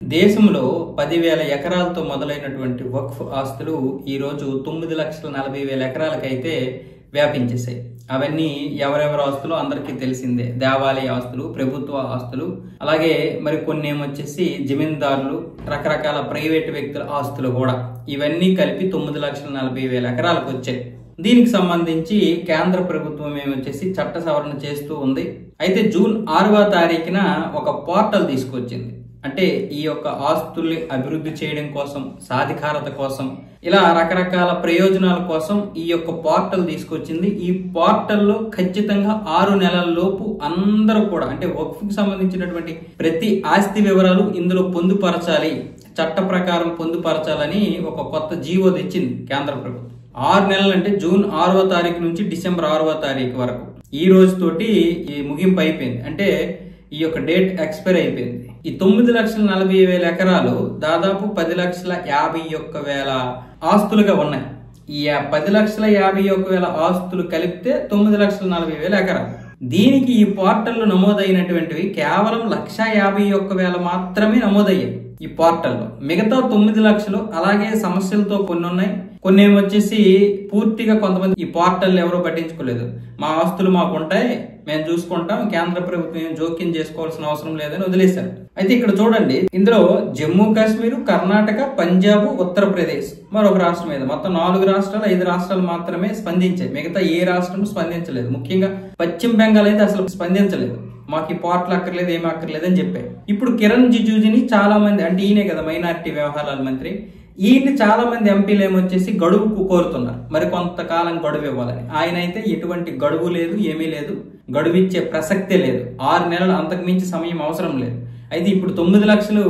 దేశంలో 10,000 ఎకరాలతో మొదలైనటువంటి వక్ఫ్ ఆస్తులు ఈరోజు 9,40,000 ఎకరాలకైతే వ్యాపించేశాయి. అవన్నీ ఎవరెవరి ఆస్తులు అందరికీ తెలిసిందే. దేవాలయ ఆస్తులు, ప్రభుత్వ ఆస్తులు, అలాగే మరి కొన్ని ఏమొచ్చేసి జమీందారులు, రకరకాల ప్రైవేట్ వ్యక్తుల ఆస్తులు కూడా. ఇవన్నీ కలిపి 9,40,000 ఎకరాలకు వచ్చాయి. దీనికి సంబంధించి కేంద్ర ప్రభుత్వం ఏమొచ్చేసి చట్ట సవరణ చేస్తూ ఉంది. అయితే జూన్ 6వ తారీఖున ఒక పోర్టల్ తీసుకొచ్చింది. అంటే ఈ యొక్క ఆస్తుల్ని అభివృద్ధి చేయడం కోసం, సాధికారత కోసం, ఇలా రకరకాల ప్రయోజనాల కోసం ఈ యొక్క పోర్టల్ తీసుకొచ్చింది. ఈ పోర్టల్లో ఖచ్చితంగా 6 నెలల లోపు అందరూ కూడా, అంటే వక్ఫ్కి సంబంధించినటువంటి ప్రతి ఆస్తి వివరాలు ఇందులో పొందుపరచాలి, చట్ట ప్రకారం పొందుపరచాలని ఒక కొత్త జీవో తెచ్చింది కేంద్ర ప్రభుత్వం. 6 నెలలు అంటే జూన్ 6వ తారీఖు నుంచి డిసెంబర్ 6వ తారీఖు వరకు. ఈ రోజుతోటి ఈ ముగింపు అయిపోయింది. అంటే ఈ యొక్క డేట్ ఎక్స్పైర్ అయిపోయింది. ఈ 9,40,000 ఎకరాలు దాదాపు 10,51,000 ఆస్తులుగా ఉన్నాయి. ఈ 10,51,000 ఆస్తులు కలిపితే 9,40,000 ఎకరాలు. దీనికి ఈ పోర్టల్లో నమోదైనటువంటివి కేవలం 1,51,000 మాత్రమే నమోదయ్యాయి ఈ పోర్టల్లో. మిగతా 9 లక్షలు అలాగే సమస్యలతో కొన్ని ఉన్నాయి. కొన్ని ఏమొచ్చేసి పూర్తిగా కొంతమంది ఈ పోర్టల్ ఎవరో పట్టించుకోలేదు. మా ఆస్తులు మాకు ఉంటాయి, మేము చూసుకుంటాం, కేంద్ర ప్రభుత్వం ఏం జోక్యం చేసుకోవాల్సిన అవసరం లేదని వదిలేశారు. అయితే ఇక్కడ చూడండి, ఇందులో జమ్మూ కాశ్మీర్, కర్ణాటక, పంజాబ్, ఉత్తరప్రదేశ్ మరొక రాష్ట్రం మీద మొత్తం 4 రాష్ట్రాలు 5 రాష్ట్రాలు మాత్రమే స్పందించాయి. మిగతా ఏ రాష్ట్రం స్పందించలేదు. ముఖ్యంగా పశ్చిమ బెంగాల్ అయితే అసలు స్పందించలేదు. మాకు ఈ పోర్టల్ అక్కర్లేదు, ఏమీ అక్కర్లేదు అని చెప్పారు. ఇప్పుడు కిరణ్ రిజిజుని చాలా మంది, అంటే ఈయనే కదా మైనారిటీ వ్యవహారాల మంత్రి, ఈయన్ని చాలా మంది ఎంపీలు ఏమొచ్చేసి గడువుకు కోరుతున్నారు. మరి కొంతకాలం గడువు ఇవ్వాలని. ఆయన అయితే ఎటువంటి గడువు లేదు, ఏమీ లేదు, గడువు ఇచ్చే ప్రసక్తే లేదు. 6 నెలలు అంతకు మించి సమయం అవసరం లేదు. అయితే ఇప్పుడు 9 లక్షలు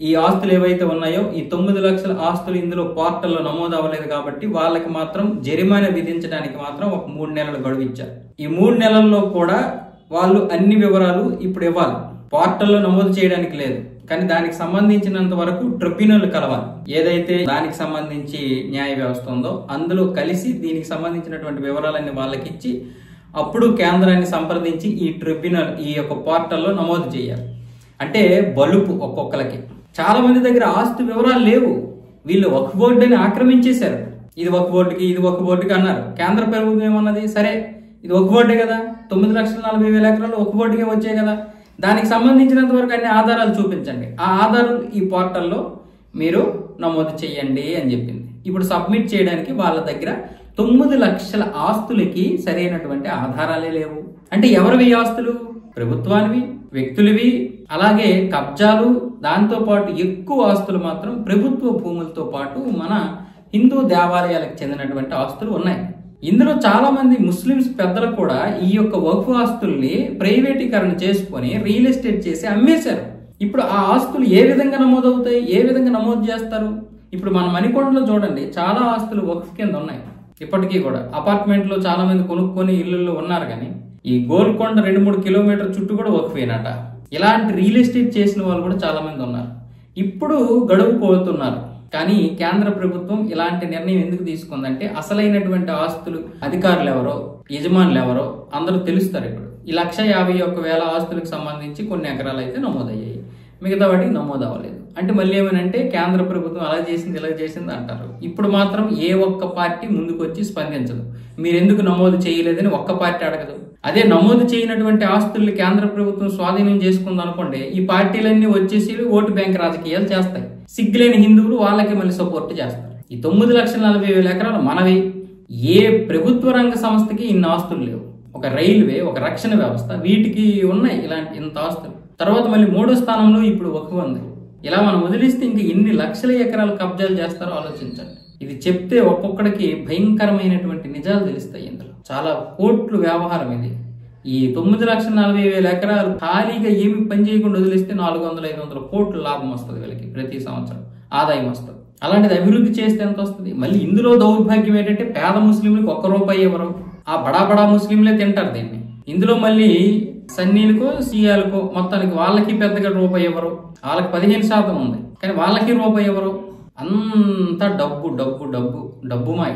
ఈ ఆస్తులు ఏవైతే ఉన్నాయో, ఈ 9 లక్షల ఆస్తులు ఇందులో పోర్టల్లో నమోదు అవ్వలేదు కాబట్టి వాళ్ళకి మాత్రం జరిమానా విధించడానికి మాత్రం ఒక 3 నెలలు గడువు ఇచ్చారు. ఈ 3 నెలల్లో కూడా వాళ్ళు అన్ని వివరాలు ఇప్పుడు ఇవ్వాలి. పోర్టల్లో నమోదు చేయడానికి లేదు, కానీ దానికి సంబంధించినంత వరకు ట్రిబ్యునల్ కలవాలి. ఏదైతే దానికి సంబంధించి న్యాయ వ్యవస్థ ఉందో అందులో కలిసి దీనికి సంబంధించినటువంటి వివరాలన్నీ వాళ్ళకి ఇచ్చి అప్పుడు కేంద్రాన్ని సంప్రదించి ఈ ట్రిబ్యునల్ ఈ యొక్క పోర్టల్లో నమోదు చేయాలి. అంటే బలుపు ఒక్కొక్కరికి. చాలా మంది దగ్గర ఆస్తి వివరాలు లేవు. వీళ్ళు వక్ఫ్ బోర్డుని ఆక్రమించేశారు. ఇది వక్ఫ్ బోర్డుకి, ఇది వక్ఫ్ బోర్డుకి అన్నారు. కేంద్ర ప్రభుత్వం ఏమన్నది, సరే ఇది వక్ఫ్ బోర్డే కదా, 9,40,000 ఎకరాలు వక్ఫ్ బోర్డుకే వచ్చాయి కదా, దానికి సంబంధించినంత వరకు అన్ని ఆధారాలు చూపించండి, ఆ ఆధారాలు ఈ పోర్టల్లో మీరు నమోదు చేయండి అని చెప్పింది. ఇప్పుడు సబ్మిట్ చేయడానికి వాళ్ళ దగ్గర 9 లక్షల ఆస్తులకి సరైనటువంటి ఆధారాలే లేవు. అంటే ఎవరివి ఆస్తులు? ప్రభుత్వానివి, వ్యక్తులవి, అలాగే కబ్జాలు, దాంతో పాటు ఎక్కువ ఆస్తులు మాత్రం ప్రభుత్వ భూములతో పాటు మన హిందూ దేవాలయాలకు చెందినటువంటి ఆస్తులు ఉన్నాయి. ఇందులో చాలా మంది ముస్లిమ్స్ పెద్దలు కూడా ఈ యొక్క వక్ఫ్ ఆస్తుల్ని ప్రైవేటీకరణ చేసుకొని రియల్ ఎస్టేట్ చేసి అమ్మేశారు. ఇప్పుడు ఆ ఆస్తులు ఏ విధంగా నమోదవుతాయి, ఏ విధంగా నమోదు చేస్తారు? ఇప్పుడు మన మణికొండలో చూడండి, చాలా ఆస్తులు వక్ఫ్ కింద ఉన్నాయి. ఇప్పటికీ కూడా అపార్ట్మెంట్లో చాలా మంది కొనుక్కొని ఇళ్లలో ఉన్నారు. కానీ ఈ గోల్కొండ 2-3 కిలోమీటర్ చుట్టూ కూడా వక్ఫేనట. ఇలాంటి రియల్ ఎస్టేట్ చేసిన వాళ్ళు కూడా చాలా మంది ఉన్నారు. ఇప్పుడు గడువు కోరుతున్నారు. కానీ కేంద్ర ప్రభుత్వం ఇలాంటి నిర్ణయం ఎందుకు తీసుకుందంటే, అసలైనటువంటి ఆస్తులు అధికారులు ఎవరో, యజమానులు ఎవరో అందరూ తెలుస్తారు. ఇప్పుడు ఈ 1,51,000 ఆస్తులకు సంబంధించి కొన్ని ఎకరాలు అయితే నమోదయ్యాయి, మిగతా వాటికి నమోదు అవ్వలేదు. అంటే మళ్ళీ ఏమనంటే కేంద్ర ప్రభుత్వం అలా చేసింది, ఇలా చేసింది అంటారు. ఇప్పుడు మాత్రం ఏ ఒక్క పార్టీ ముందుకు వచ్చి స్పందించదు. మీరు ఎందుకు నమోదు చేయలేదని ఒక్క పార్టీ అడగదు. అదే నమోదు చేయనటువంటి ఆస్తుల్ని కేంద్ర ప్రభుత్వం స్వాధీనం చేసుకుంది అనుకోండి, ఈ పార్టీలన్నీ వచ్చేసి ఓటు బ్యాంక్ రాజకీయాలు చేస్తాయి. సిగ్గులేని హిందువులు వాళ్ళకి మళ్ళీ సపోర్ట్ చేస్తారు. ఈ 9,40,000 ఎకరాలు మనవి. ఏ ప్రభుత్వ రంగ సంస్థకి ఇన్ని ఆస్తులు లేవు. ఒక రైల్వే, ఒక రక్షణ వ్యవస్థ, వీటికి ఉన్నాయి ఇలాంటి ఇంత ఆస్తులు. తర్వాత మళ్ళీ 3వ స్థానంలో ఇప్పుడు వక్ఫ్ ఉంది. ఇలా మనం వదిలిస్తే ఇంక ఎన్ని లక్షల ఎకరాలు కబ్జాలు చేస్తారో ఆలోచించండి. ఇది చెప్తే ఒక్కొక్కడికి భయంకరమైనటువంటి నిజాలు తెలుస్తాయి. ఇందులో చాలా కోట్లు వ్యవహారం ఇది. ఈ 9,40,000 ఎకరాలు ఖాళీగా ఏమి పని చేయకుండా వదిలిస్తే 400-500 కోట్ల లాభం వస్తుంది వీళ్ళకి ప్రతి సంవత్సరం, ఆదాయం వస్తుంది. అలాంటిది అభివృద్ధి చేస్తే ఎంత వస్తుంది? మళ్ళీ ఇందులో దౌర్భాగ్యం ఏంటంటే పేద ముస్లింలకు ₹1 ఇవ్వరు. ఆ బడా ముస్లింలే తింటారు దీన్ని. ఇందులో మళ్ళీ సన్నీలకో, సియాలకో మొత్తానికి వాళ్ళకి పెద్దగా ₹1 ఇవ్వరు. వాళ్ళకి 15% ఉంది, కానీ వాళ్ళకి ₹1 ఇవ్వరు. అంతా డబ్బు డబ్బు డబ్బు డబ్బు మాయ.